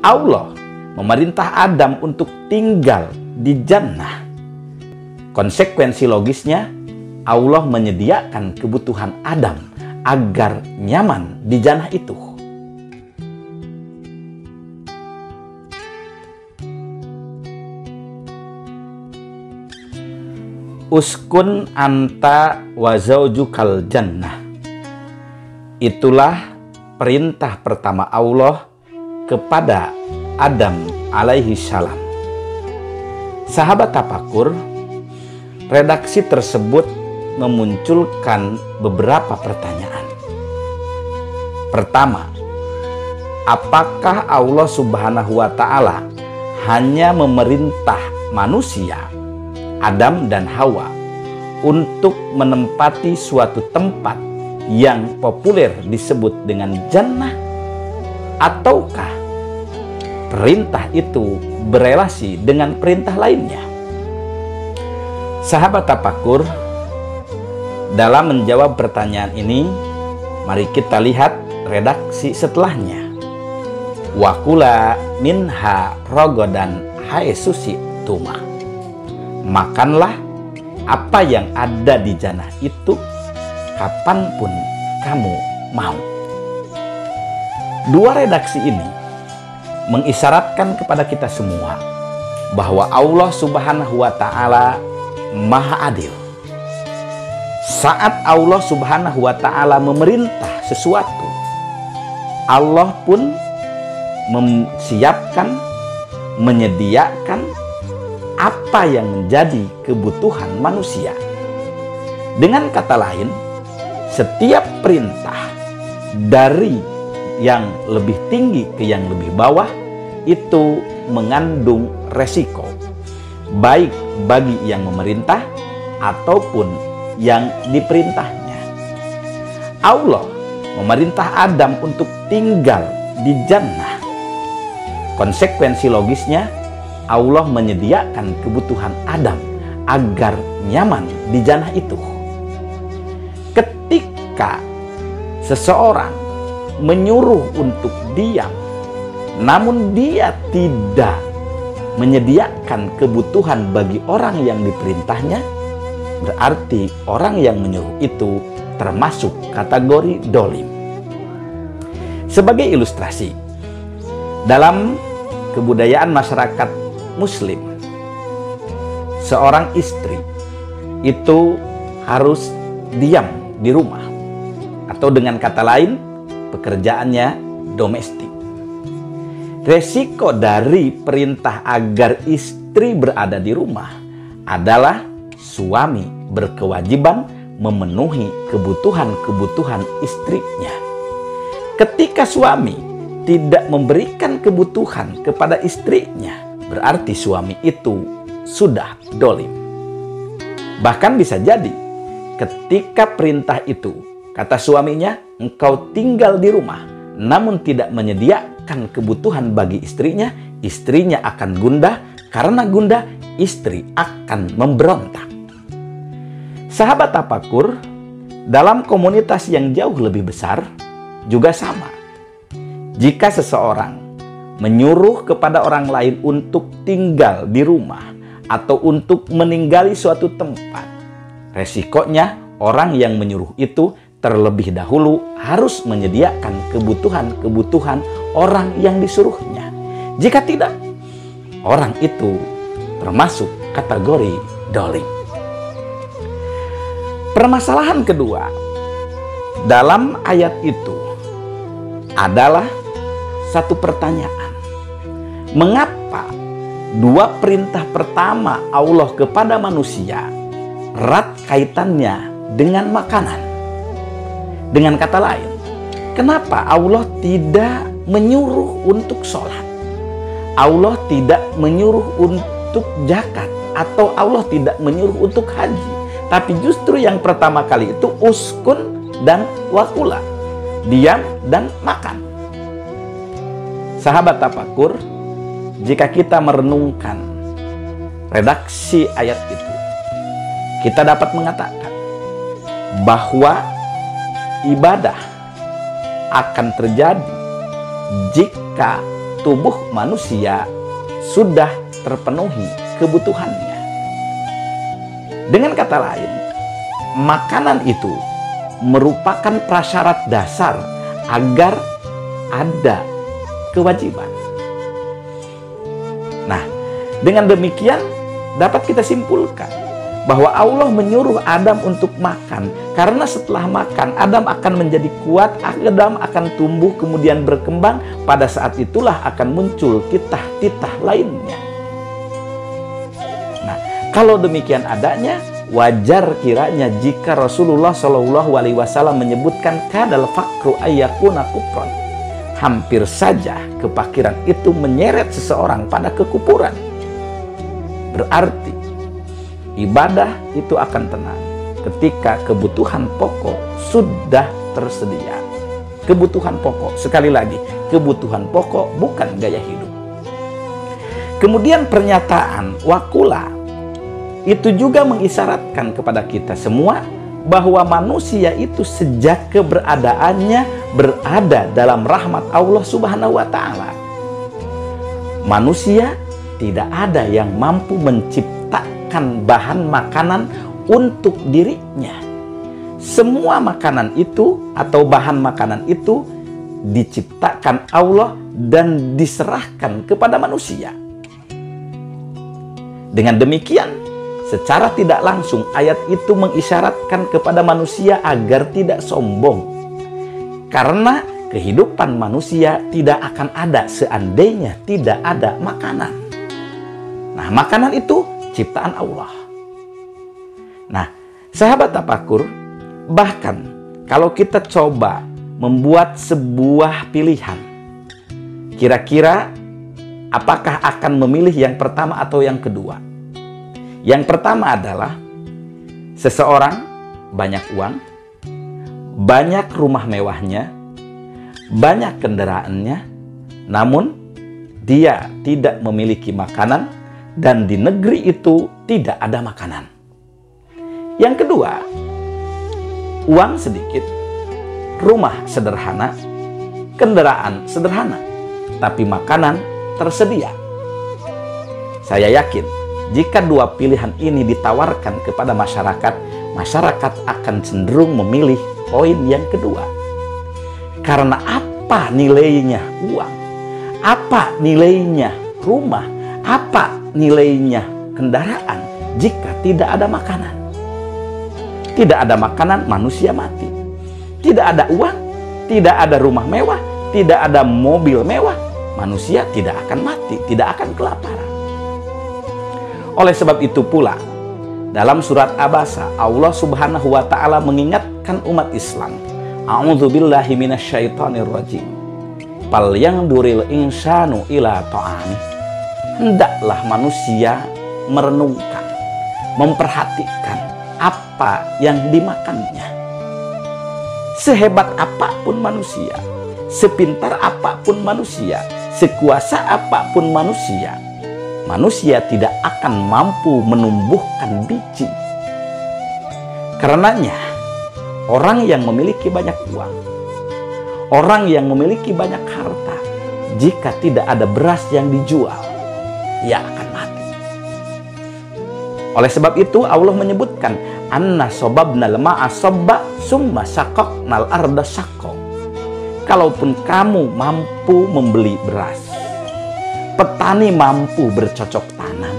Allah memerintah Adam untuk tinggal di jannah. Konsekuensi logisnya, Allah menyediakan kebutuhan Adam agar nyaman di jannah itu. Uskun anta wa zaujukal jannah. Itulah perintah pertama Allah kepada Adam alaihi salam. Sahabat tafakur, redaksi tersebut memunculkan beberapa pertanyaan. Pertama, apakah Allah Subhanahu wa Ta'ala hanya memerintah manusia, Adam dan Hawa, untuk menempati suatu tempat yang populer disebut dengan jannah, ataukah perintah itu berelasi dengan perintah lainnya? Sahabat tafakur, dalam menjawab pertanyaan ini, mari kita lihat redaksi setelahnya. Wakula minha rogodan haesusi tuma. Makanlah apa yang ada di jannah itu kapanpun kamu mau. Dua redaksi ini mengisyaratkan kepada kita semua bahwa Allah Subhanahu wa Ta'ala Maha Adil. Saat Allah Subhanahu wa Ta'ala memerintah sesuatu, Allah pun menyiapkan, menyediakan apa yang menjadi kebutuhan manusia. Dengan kata lain, setiap perintah dari yang lebih tinggi ke yang lebih bawah itu mengandung resiko, baik bagi yang memerintah ataupun yang diperintahnya. Allah memerintah Adam untuk tinggal di jannah. Konsekuensi logisnya, Allah menyediakan kebutuhan Adam agar nyaman di jannah itu. Ketika seseorang menyuruh untuk diam, namun dia tidak menyediakan kebutuhan bagi orang yang diperintahnya, berarti orang yang menyuruh itu termasuk kategori dolim. Sebagai ilustrasi, dalam kebudayaan masyarakat Muslim, seorang istri itu harus diam di rumah, atau dengan kata lain, pekerjaannya domestik. Resiko dari perintah agar istri berada di rumah adalah suami berkewajiban memenuhi kebutuhan-kebutuhan istrinya. Ketika suami tidak memberikan kebutuhan kepada istrinya, berarti suami itu sudah dolim. Bahkan bisa jadi ketika perintah itu, kata suaminya, engkau tinggal di rumah, namun tidak menyediakan kebutuhan bagi istrinya, istrinya akan gundah. Karena gundah, istri akan memberontak. Sahabat tafakur, dalam komunitas yang jauh lebih besar juga sama. Jika seseorang menyuruh kepada orang lain untuk tinggal di rumah atau untuk meninggali suatu tempat, resikonya orang yang menyuruh itu terlebih dahulu harus menyediakan kebutuhan-kebutuhan orang yang disuruhnya. Jika tidak, orang itu termasuk kategori dolim. Permasalahan kedua dalam ayat itu adalah satu pertanyaan. Mengapa dua perintah pertama Allah kepada manusia erat kaitannya dengan makanan? Dengan kata lain, kenapa Allah tidak menyuruh untuk sholat? Allah tidak menyuruh untuk zakat, atau Allah tidak menyuruh untuk haji. Tapi justru yang pertama kali itu uskun dan wakula, diam dan makan. Sahabat tafakur, jika kita merenungkan redaksi ayat itu, kita dapat mengatakan bahwa ibadah akan terjadi jika tubuh manusia sudah terpenuhi kebutuhannya. Dengan kata lain, makanan itu merupakan prasyarat dasar agar ada kewajiban. Nah, dengan demikian dapat kita simpulkan bahwa Allah menyuruh Adam untuk makan, karena setelah makan Adam akan menjadi kuat, Adam akan tumbuh kemudian berkembang. Pada saat itulah akan muncul titah-titah lainnya. Nah, kalau demikian adanya, wajar kiranya jika Rasulullah SAW menyebutkan kadal fakru ayyakuna kufron. Hampir saja kefakiran itu menyeret seseorang pada kekufuran. Berarti ibadah itu akan tenang ketika kebutuhan pokok sudah tersedia. Kebutuhan pokok, sekali lagi, kebutuhan pokok bukan gaya hidup. Kemudian pernyataan wakula itu juga mengisyaratkan kepada kita semua bahwa manusia itu sejak keberadaannya berada dalam rahmat Allah Subhanahu wa Ta'ala. Manusia tidak ada yang mampu menciptakan bahan makanan untuk dirinya. Semua makanan itu atau bahan makanan itu diciptakan Allah dan diserahkan kepada manusia. Dengan demikian, secara tidak langsung ayat itu mengisyaratkan kepada manusia agar tidak sombong. Karena kehidupan manusia tidak akan ada seandainya tidak ada makanan. Nah, makanan itu ciptaan Allah. Nah, sahabat tafakur, bahkan kalau kita coba membuat sebuah pilihan, kira-kira apakah akan memilih yang pertama atau yang kedua? Yang pertama adalah seseorang banyak uang, banyak rumah mewahnya, banyak kendaraannya, namun dia tidak memiliki makanan dan di negeri itu tidak ada makanan. Yang kedua, uang sedikit, rumah sederhana, kendaraan sederhana, tapi makanan tersedia. Saya yakin jika dua pilihan ini ditawarkan kepada masyarakat, masyarakat akan cenderung memilih poin yang kedua. Karena apa nilainya uang? Apa nilainya rumah? Apa nilainya kendaraan jika tidak ada makanan? Tidak ada makanan, manusia mati. Tidak ada uang, tidak ada rumah mewah, tidak ada mobil mewah, manusia tidak akan mati, tidak akan kelaparan. Oleh sebab itu pula, dalam surat Abasa, Allah Subhanahu wa Ta'ala mengingatkan umat Islam, A'udzubillahi minasyaitonirrajim. Fal yangduril insanu ila ta'ami. Hendaklah manusia merenungkan, memperhatikan apa yang dimakannya. Sehebat apapun manusia, sepintar apapun manusia, sekuasa apapun manusia, manusia tidak akan mampu menumbuhkan biji. Karenanya, orang yang memiliki banyak uang, orang yang memiliki banyak harta, jika tidak ada beras yang dijual, ia akan mati. Oleh sebab itu Allah menyebutkan, anna sobabnal ma'a sobba summa syaqaqnal arda syaqqa. Kalaupun kamu mampu membeli beras, petani mampu bercocok tanam,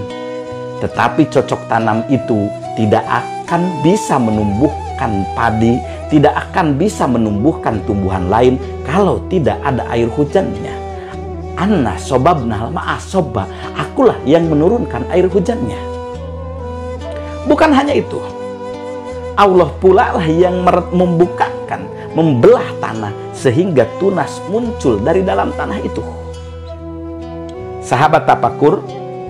tetapi cocok tanam itu tidak akan bisa menumbuhkan padi, tidak akan bisa menumbuhkan tumbuhan lain kalau tidak ada air hujannya. Anna sobabnal ma'a sobba, akulah yang menurunkan air hujannya. Bukan hanya itu, Allah pula lah yang membukakan, membelah tanah sehingga tunas muncul dari dalam tanah itu. Sahabat tafakur,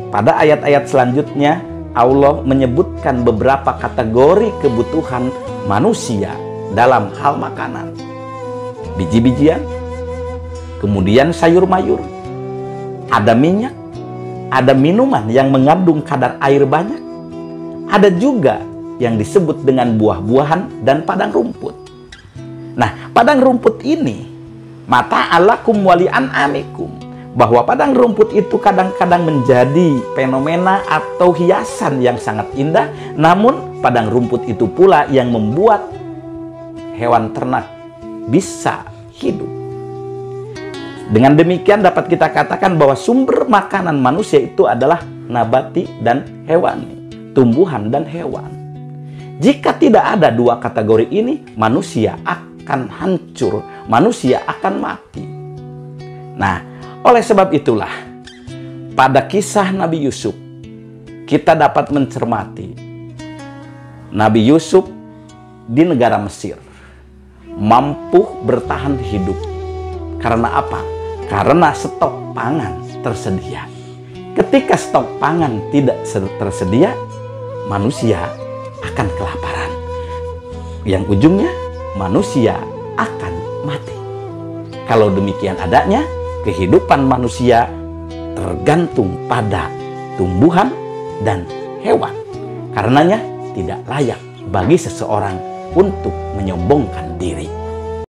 pada ayat-ayat selanjutnya Allah menyebutkan beberapa kategori kebutuhan manusia dalam hal makanan. Biji-bijian, kemudian sayur mayur, ada minyak, ada minuman yang mengandung kadar air banyak, ada juga yang disebut dengan buah-buahan dan padang rumput. Nah, padang rumput ini mata'alakum wali an'amikum, bahwa padang rumput itu kadang-kadang menjadi fenomena atau hiasan yang sangat indah, namun padang rumput itu pula yang membuat hewan ternak bisa hidup. Dengan demikian dapat kita katakan bahwa sumber makanan manusia itu adalah nabati dan hewani, tumbuhan dan hewan. Jika tidak ada dua kategori ini, manusia akan hancur, manusia akan mati. Nah, oleh sebab itulah, pada kisah Nabi Yusuf, kita dapat mencermati Nabi Yusuf di negara Mesir mampu bertahan hidup. Karena apa? Karena stok pangan tersedia. Ketika stok pangan tidak tersedia, manusia akan kelaparan. Yang ujungnya, manusia akan mati. Kalau demikian adanya, kehidupan manusia tergantung pada tumbuhan dan hewan. Karenanya tidak layak bagi seseorang untuk menyombongkan diri.